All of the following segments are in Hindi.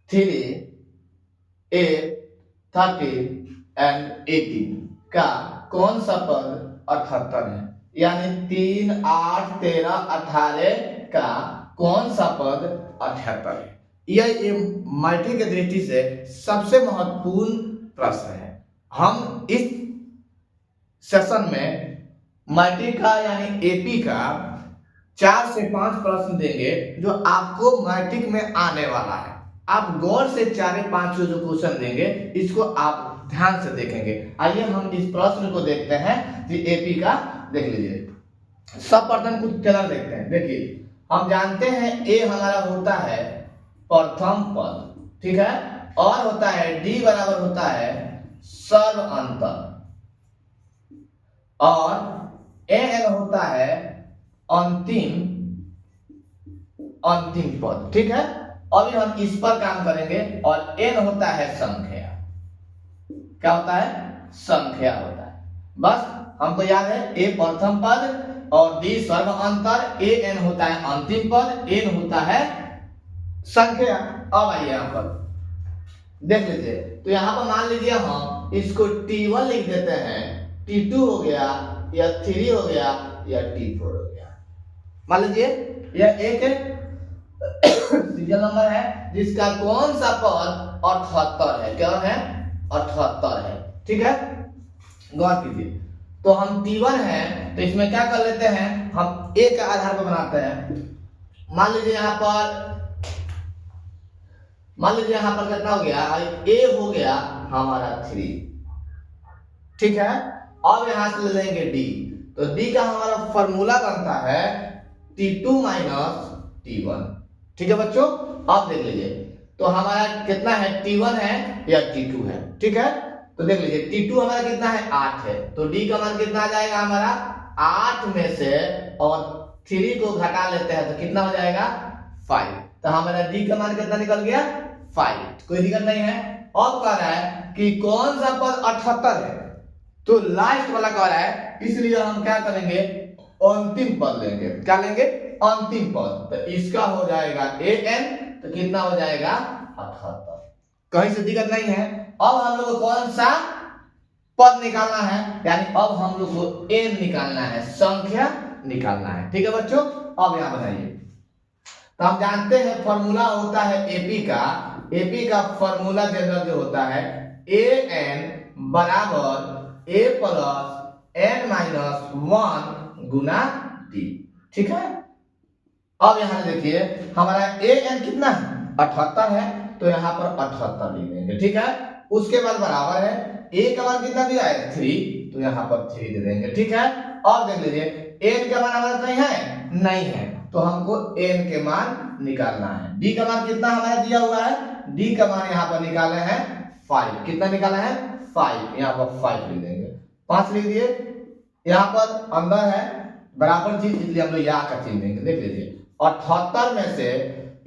3, 8, 13 एंड 18 का कौन सा पद 78 है? यानी 3, 8, 13, 18 का कौन सा पद 78 है? यह मल्टी की दृष्टि से सबसे महत्वपूर्ण प्रश्न है। हम इस सेशन में मल्टी का यानी एपी का 4 से 5 प्रश्न देंगे जो आपको मैट्रिक में आने वाला है। आप गौर से 4-5 जो क्वेश्चन देंगे इसको आप ध्यान से देखेंगे। आइए हम इस प्रश्न को देखते हैं कि एपी का देख लीजिए। सब प्रथम कुछ चलन देखते हैं। देखिए हम जानते हैं ए हमारा होता है प्रथम पद, ठीक है, और होता है डी बराबर होता है सर्व अंतर, और एन होता है अंतिम पद, ठीक है। अभी हम इस पर काम करेंगे और एन होता है संख्या। क्या होता है? संख्या होता है। बस हमको याद है ए प्रथम पद और डी सर्व अंतर, ए एन होता है अंतिम पद, एन होता है संख्या। अब आइए यहाँ पर देख लीजिए। तो यहाँ पर मान लीजिए हम इसको T1 लिख देते हैं, T2 हो गया, या 3 हो गया, या T4 हो गया। मान लीजिए यह एक सीरियल नंबर है जिसका कौन सा पद 78 है। क्या है? 78 है, ठीक है। गौर कीजिए। तो हम T1 है तो इसमें क्या कर लेते हैं, हम ए के आधार पर बनाते हैं। मान लीजिए यहाँ पर कितना हो गया? ए हो गया हमारा 3, ठीक है। अब यहां से ले लेंगे डी। तो डी का हमारा फॉर्मूला बनता है T2 माइनस T1, ठीक है बच्चों। अब देख लीजिए तो हमारा कितना है, T1 है या T2 है, ठीक है। तो देख लीजिए T2 हमारा कितना है, 8 है। तो D का मान कितना आ जाएगा हमारा 8 में से, और 3 को घटा लेते हैं तो कितना हो जाएगा 5। तो हमारा D का मान कितना निकल गया 5। कोई दिक्कत नहीं है। अब कह रहा है कि कौन सा पद 78 है, तो लास्ट वाला कह रहा है, इसलिए हम क्या करेंगे, अंतिम पद लेंगे। क्या लेंगे? अंतिम पद। तो इसका हो जाएगा an, तो कितना हो जाएगा 78। कहीं से दिक्कत नहीं है। अब हम लोग को कौन सा पद निकालना है, यानी अब हम लोग को n निकालना है, संख्या निकालना है, ठीक है बच्चों। अब यहां बताइए। तो हम जानते हैं फॉर्मूला होता है एपी का फॉर्मूला जनरल जो होता है an बराबर a plus n minus 1 Guna d, ठीक है। अब यहां देखिए हमारा an कितना है, 78 है, तो यहां पर 78 लिख देंगे, ठीक है। उसके बाद बराबर है a का मान कितना दिया है 3, तो यहां पर 3 दे देंगे, ठीक है। और देख लीजिए n का मान हमारा कहीं है, नहीं है, तो हमको n के मान निकालना है। d का मान कितना हमारा दिया हुआ है, d का मान यहाँ पर निकाले हैं 5। कितना निकाला है 5, यहाँ पर 5 लिख देंगे, 5 लिख दिए। यहाँ पर अंदर है बराबर चीज, इसलिए हम लोग यहाँ का चिन्ह देंगे। देख लीजिए 78 में से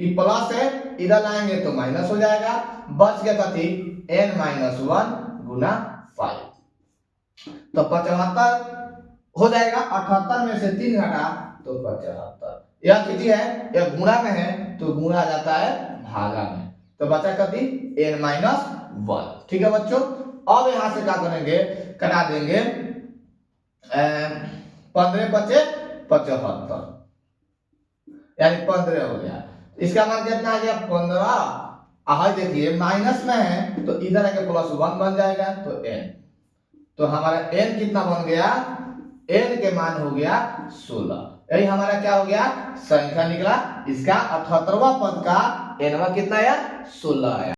ये प्लस है, इधर लाएंगे तो माइनस हो जाएगा, बच गया कथी n माइनस 1 गुना 5, तो 75 हो जाएगा। 78 में से 3 घटा तो 75। यह कितनी है, यह गुणा में है तो गुणा जाता है भागा में, तो बचा कथी n माइनस 1, ठीक है बच्चों। अब यहां से क्या करेंगे, कटा देंगे 15 बचे 75, यानी 15 हो गया। इसका मान कितना आ गया 15। आगे देखिए माइनस में है तो इधर आके प्लस 1 बन जाएगा, तो n, तो हमारा n कितना बन गया, n के मान हो गया 16। यही हमारा क्या हो गया, संख्या निकला। इसका 78वां पद का n कितना आया 16 आया।